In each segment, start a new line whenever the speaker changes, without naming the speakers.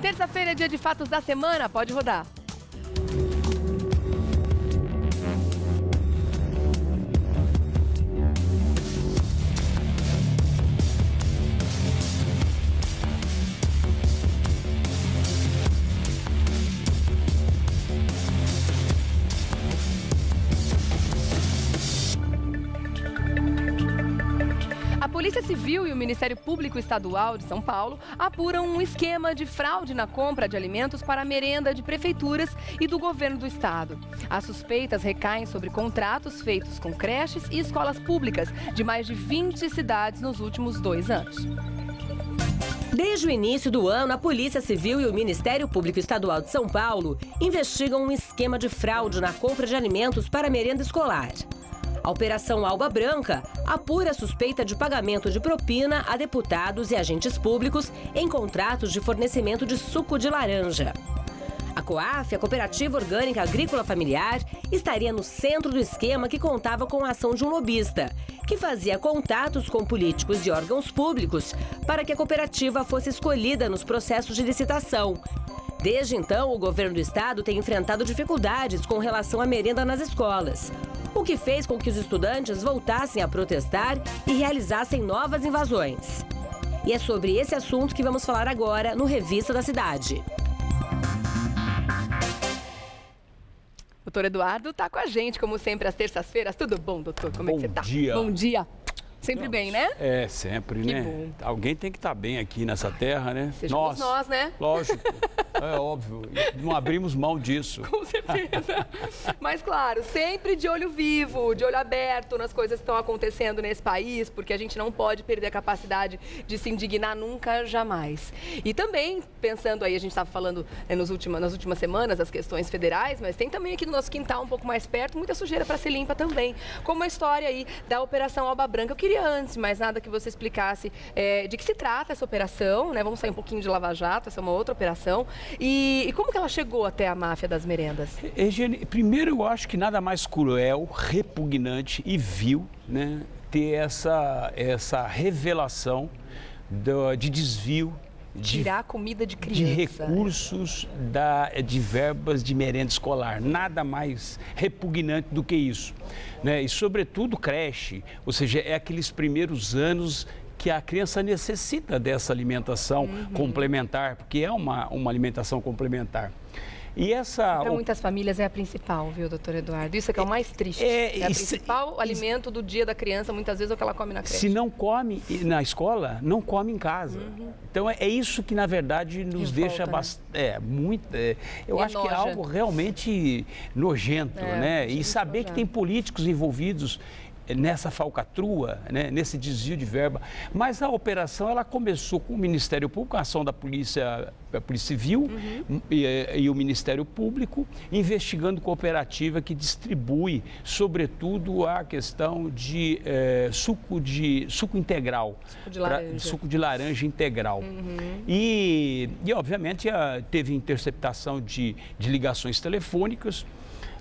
Terça-feira é dia de fatos da semana, pode rodar. A Polícia Civil e o Ministério Público Estadual de São Paulo apuram um esquema de fraude na compra de alimentos para a merenda de prefeituras e do governo do estado. As suspeitas recaem sobre contratos feitos com creches e escolas públicas de mais de 20 cidades nos últimos 2 anos.
Desde o início do ano, a Polícia Civil e o Ministério Público Estadual de São Paulo investigam um esquema de fraude na compra de alimentos para a merenda escolar. A Operação Alba Branca apura a suspeita de pagamento de propina a deputados e agentes públicos em contratos de fornecimento de suco de laranja. A COAF, a Cooperativa Orgânica Agrícola Familiar, estaria no centro do esquema que contava com a ação de um lobista, que fazia contatos com políticos e órgãos públicos para que a cooperativa fosse escolhida nos processos de licitação. Desde então, o governo do estado tem enfrentado dificuldades com relação à merenda nas escolas, o que fez com que os estudantes voltassem a protestar e realizassem novas invasões. E é sobre esse assunto que vamos falar agora no Revista da Cidade.
Doutor Eduardo está com a gente, como sempre, às terças-feiras. Tudo bom, doutor? Como é que você está?
Bom dia.
Bom dia. Sempre bem, né?
É, sempre,
Que
né?
bom.
Alguém tem que estar bem aqui nessa terra, né?
Sejamos nós, né?
Lógico, é óbvio. Não abrimos mão disso.
Com certeza. Mas, claro, sempre de olho vivo, de olho aberto nas coisas que estão acontecendo nesse país, porque a gente não pode perder a capacidade de se indignar nunca, jamais. E também, pensando aí, a gente estava falando nas últimas semanas, as questões federais, mas tem também aqui no nosso quintal, um pouco mais perto, muita sujeira para ser limpa também. Como a história aí da Operação Alba Branca. Eu queria, antes de mais nada, que você explicasse de que se trata essa operação, né? Vamos sair um pouquinho de Lava Jato, essa é uma outra operação. E como que ela chegou até a máfia das merendas?
Eugênia, primeiro eu acho que nada mais cruel, repugnante e vil, né, ter essa revelação de desvio
Tirar comida de criança.
de recursos de verbas de merenda escolar. Nada mais repugnante do que isso, né? E, sobretudo, creche, ou seja, é aqueles primeiros anos que a criança necessita dessa alimentação complementar, porque é uma alimentação complementar. E
para muitas famílias é a principal, viu, doutor Eduardo? Isso é que é o mais triste. É o principal alimento do dia da criança, muitas vezes é o que ela come na creche.
Se não come na escola, não come em casa. Então é isso que, na verdade, nos deixa bastante. Eu acho que é algo realmente nojento, né? E saber que tem políticos envolvidos nessa falcatrua, né, nesse desvio de verba. Mas a operação ela começou com o Ministério Público, a ação da Polícia Civil e o Ministério Público, investigando cooperativa que distribui, sobretudo, a questão de suco integral.
Suco de laranja.
Suco de laranja integral. E, obviamente, teve interceptação de ligações telefônicas,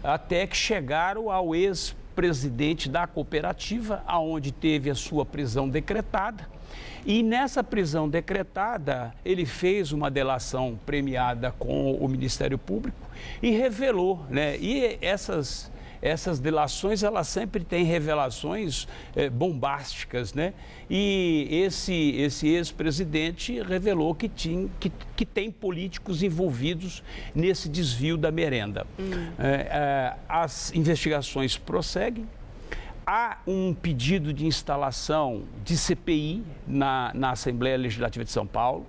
até que chegaram ao ex-presidente da cooperativa, aonde teve a sua prisão decretada. E nessa prisão decretada, ele fez uma delação premiada com o Ministério Público e revelou, né? E essas delações, elas sempre têm revelações bombásticas, né? E esse ex-presidente revelou que tem políticos envolvidos nesse desvio da merenda. As investigações prosseguem. Há um pedido de instalação de CPI na Assembleia Legislativa de São Paulo,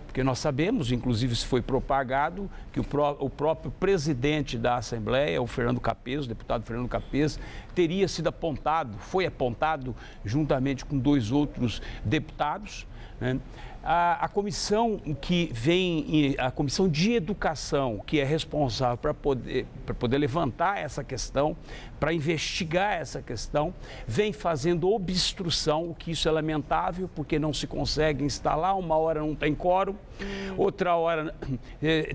porque nós sabemos, inclusive isso foi propagado, que o próprio presidente da Assembleia, o Fernando Capês, o deputado Fernando Capês, teria sido foi apontado juntamente com 2 outros deputados, né? A comissão a Comissão de Educação, que é responsável para poder levantar essa questão, para investigar essa questão, vem fazendo obstrução, o que isso é lamentável, porque não se consegue instalar, uma hora não tem quórum, outra hora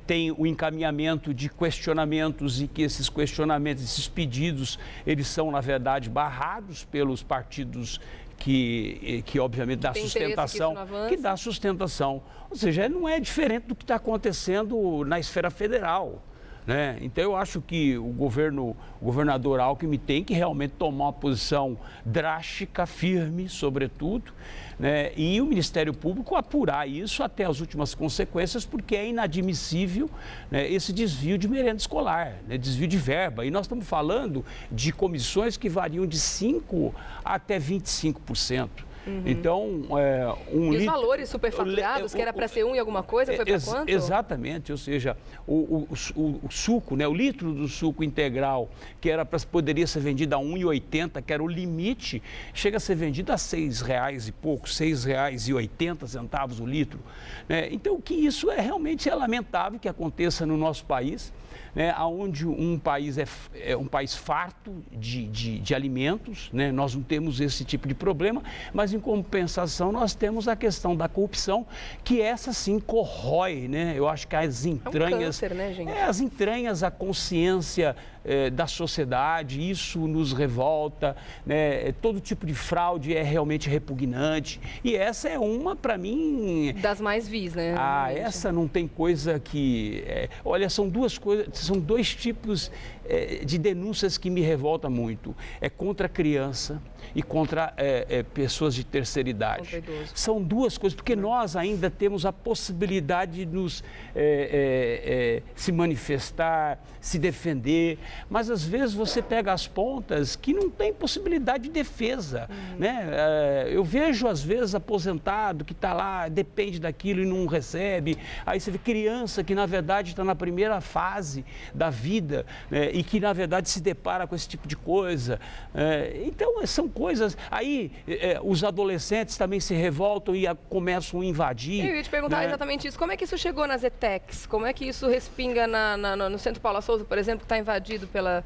tem o encaminhamento de questionamentos e que esses questionamentos, esses pedidos, eles são, na verdade, barrados pelos partidos que obviamente dá sustentação, que dá sustentação. Ou seja, não é diferente do que está acontecendo na esfera federal. Né? Então, eu acho que o governador Alckmin tem que realmente tomar uma posição drástica, firme, sobretudo, né? E o Ministério Público apurar isso até as últimas consequências, porque é inadmissível, né, esse desvio de merenda escolar, né, desvio de verba. E nós estamos falando de comissões que variam de 5% até 25%. Então,
e os valores superfaturados, que era para ser 1 e alguma coisa, foi para quanto?
Exatamente, ou seja, o suco, né, o litro do suco integral, que poderia ser vendido a R$ 1,80, que era o limite, chega a ser vendido a R$ 6,00 e pouco, R$ 6,80 o litro. Né? Então, que isso realmente é lamentável que aconteça no nosso país, né, onde um país é um país farto de alimentos, né, nós não temos esse tipo de problema, mas em compensação nós temos a questão da corrupção, que essa sim corrói, né, eu acho que as entranhas,
é um câncer, né, gente?
As entranhas, a consciência da sociedade, isso nos revolta, né, todo tipo de fraude é realmente repugnante, e essa é uma, para mim...
Das mais vis, né?
Essa não tem coisa que... olha, são duas coisas, são dois tipos de denúncias que me revoltam muito. É contra a criança e contra pessoas de terceira idade. São duas coisas, porque nós ainda temos a possibilidade de nos se manifestar, se defender, mas às vezes você pega as pontas que não tem possibilidade de defesa. Né? Eu vejo às vezes aposentado que está lá, depende daquilo e não recebe. Aí você vê criança que na verdade está na primeira fase da vida, né, e que na verdade se depara com esse tipo de coisa. Então são coisas... Aí os adolescentes também se revoltam e começam a invadir.
Eu ia te perguntar, né, exatamente isso. Como é que isso chegou nas ETECs? Como é que isso respinga no Centro Paula Souza, por exemplo, que está invadido pelos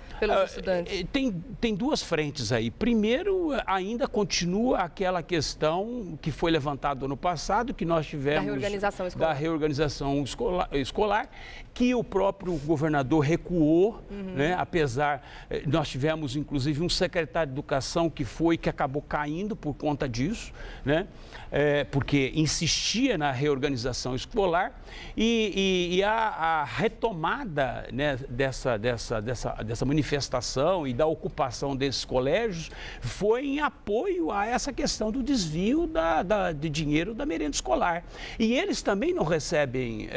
estudantes?
Tem duas frentes aí. Primeiro, ainda continua aquela questão que foi levantada no passado, que nós tivemos... Da reorganização escolar, que o próprio governador recuou, né? Apesar, nós tivemos inclusive um secretário de Educação que acabou caindo por conta disso, né? Porque insistia na reorganização escolar e a retomada, né, dessa manifestação e da ocupação desses colégios foi em apoio a essa questão do desvio de dinheiro da merenda escolar. E eles também não recebem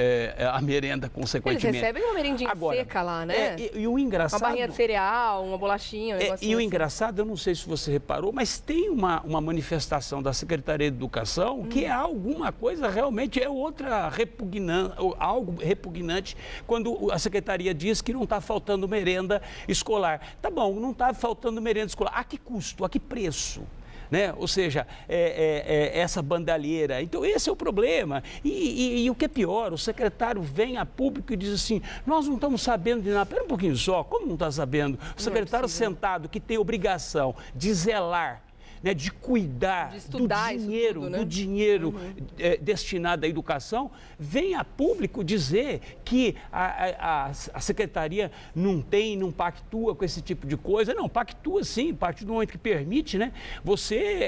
a merenda, consequentemente.
Eles recebem uma merendinha seca lá, né?
E o engraçado...
Uma barrinha de cereal, uma bolachinha, um negocinho
E o
assim.
engraçado, eu não sei se você reparou, mas tem uma manifestação da Secretaria de Educação que é alguma coisa, realmente é outra repugnante, algo repugnante, quando a Secretaria diz que não está faltando merenda escolar. Tá bom, não está faltando merenda escolar. A que custo? A que preço? Né? Ou seja, essa bandalheira. Então, esse é o problema. E o que é pior, o secretário vem a público e diz assim, nós não estamos sabendo de nada. Espera um pouquinho só, como não está sabendo? O secretário sentado, que tem obrigação de zelar, né, de cuidar do dinheiro,
tudo, né?
Destinado à educação, vem a público dizer que a secretaria não pactua com esse tipo de coisa. Não, pactua sim, a partir do momento que permite, né?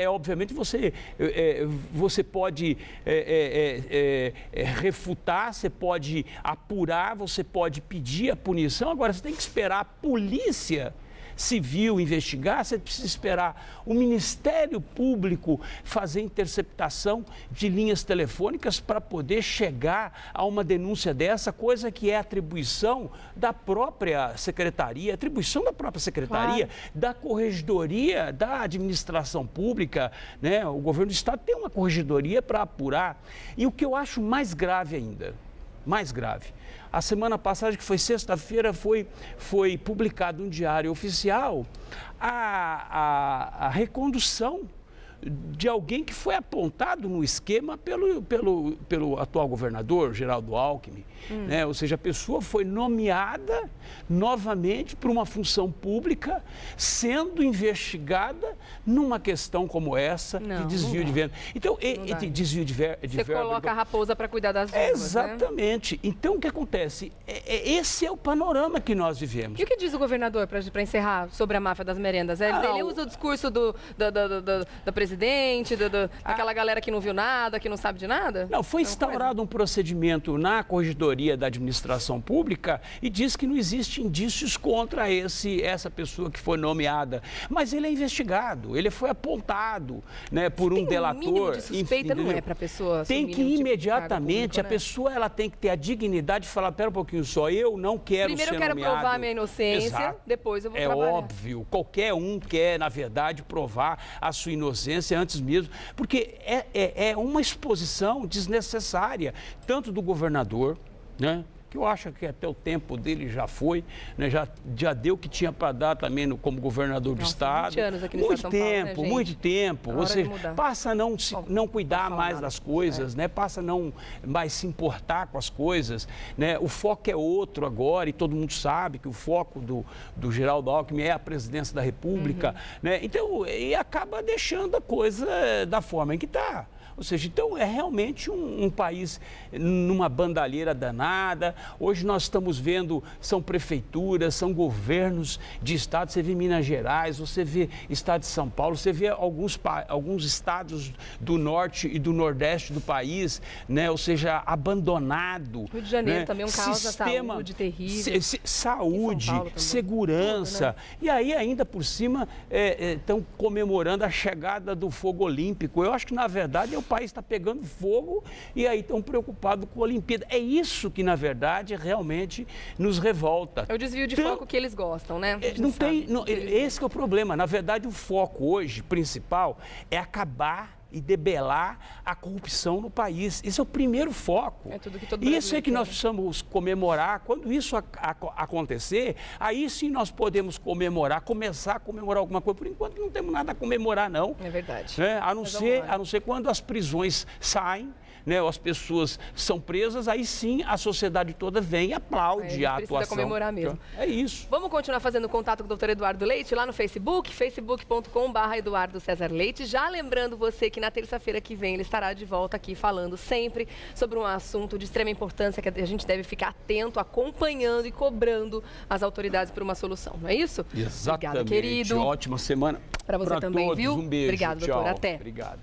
Obviamente, você pode refutar, você pode apurar, você pode pedir a punição. Agora, você tem que esperar a polícia civil investigar, você precisa esperar o Ministério Público fazer interceptação de linhas telefônicas para poder chegar a uma denúncia dessa, coisa que é atribuição da própria secretaria, claro, da corregedoria da administração pública, né? O governo do estado tem uma corregedoria para apurar. E o que eu acho mais grave ainda, a semana passada, que foi sexta-feira, foi publicado no Diário Oficial a recondução de alguém que foi apontado no esquema pelo atual governador, Geraldo Alckmin. Né? Ou seja, a pessoa foi nomeada novamente para uma função pública, sendo investigada numa questão como essa, de desvio de verba. Então, desvio de verba...
Você coloca a raposa para cuidar das verbas,
exatamente. Né? Então, o que acontece? Esse é o panorama que nós vivemos.
E o que diz o governador, para encerrar, sobre a máfia das merendas? Ele usa o discurso da presidência presidente, daquela galera que não viu nada, que não sabe de nada?
Não, foi instaurado um procedimento na Corregedoria da Administração Pública e diz que não existe indícios contra essa pessoa que foi nomeada. Mas ele é investigado, ele foi apontado, né, por um delator.
Mínimo de suspeita não é para a pessoa.
Tem que imediatamente, a pessoa ela tem que ter a dignidade de falar, pera um pouquinho só, eu não quero ser nomeado.
Primeiro eu quero provar minha inocência,
Exato.
depois eu vou
É
trabalhar.
óbvio, qualquer um quer, na verdade, provar a sua inocência antes mesmo, porque é uma exposição desnecessária, tanto do governador, né? Que eu acho que até o tempo dele já foi, né? já deu o que tinha para dar também como governador do Estado.
20 anos aqui no Estado de São Paulo, né, gente?
Muito tempo. Ou seja, passa a não cuidar mais das coisas, né? Passa a não mais se importar com as coisas, né? O foco é outro agora e todo mundo sabe que o foco do Geraldo Alckmin é a presidência da República, né? Então, e acaba deixando a coisa da forma em que está. Ou seja, então é realmente um país numa bandalheira danada. Hoje nós estamos vendo, são prefeituras, são governos de estado. Você vê Minas Gerais, você vê estado de São Paulo, você vê alguns estados do norte e do nordeste do país, né? Ou seja, abandonado.
Rio de Janeiro, né? Também um caos da saúde terrível.
Saúde, segurança. Tudo, né? E aí ainda por cima estão comemorando a chegada do fogo olímpico. Eu acho que na verdade o país está pegando fogo e aí estão preocupados com a Olimpíada. É isso que, na verdade, realmente nos revolta.
É o desvio de foco que eles gostam, né?
Esse que é o problema. Na verdade, o foco hoje, principal, é acabar e debelar a corrupção no país. Esse é o primeiro foco.
É tudo que todo
Isso é que nós
quer.
precisamos comemorar. Quando isso acontecer, aí sim nós podemos começar a comemorar alguma coisa. Por enquanto não temos nada a comemorar, não.
É verdade.
A não ser quando as prisões saem, né, as pessoas são presas, aí sim a sociedade toda vem e aplaude a atuação.
Precisa comemorar mesmo.
É isso.
Vamos continuar fazendo contato com o doutor Eduardo Leite lá no Facebook, facebook.com/Eduardo César Leite. Já lembrando você que na terça-feira que vem ele estará de volta aqui falando sempre sobre um assunto de extrema importância que a gente deve ficar atento, acompanhando e cobrando as autoridades por uma solução. Não é isso?
Exatamente.
Obrigada, querido.
Ótima semana
para você também,
todos.
viu?
Um beijo.
Obrigado, doutor.
Tchau.
Até.
Obrigado.